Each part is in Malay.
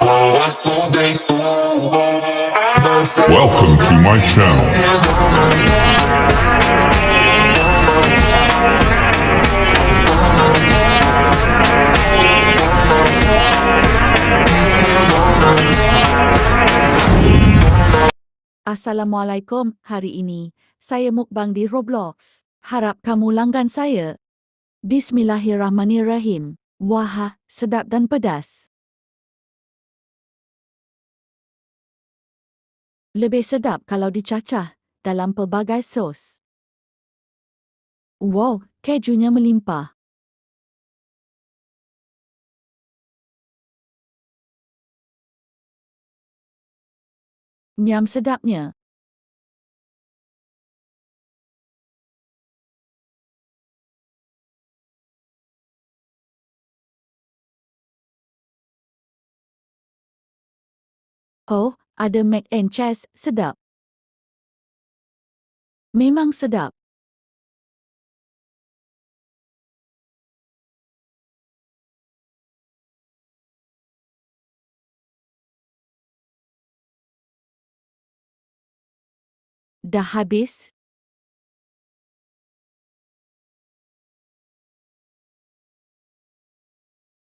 Welcome to my channel. Assalamualaikum, hari ini saya mukbang di Roblox. Harap kamu langgan saya. Bismillahirrahmanirrahim. Wah, sedap dan pedas. Lebih sedap kalau dicacah dalam pelbagai sos. Wow, kejunya melimpah. Miam sedapnya. Oh, ada mac and cheese sedap. Memang sedap. Dah habis?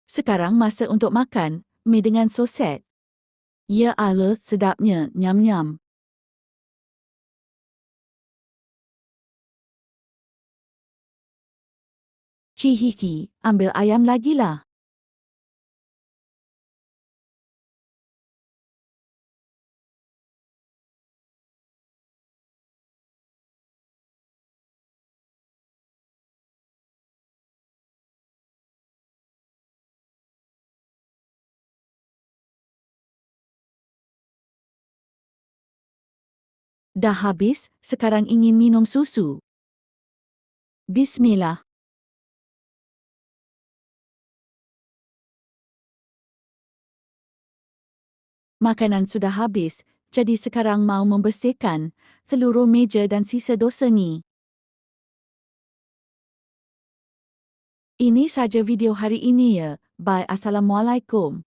Sekarang masa untuk makan mie dengan soset. Ya Allah, sedapnya. Nyam-nyam. Cihiki, ambil ayam lagi lah. Dah habis, sekarang ingin minum susu. Bismillah. Makanan sudah habis, jadi sekarang mau membersihkan seluruh meja dan sisa dosa ni. Ini saja video hari ini ya. Bye. Assalamualaikum.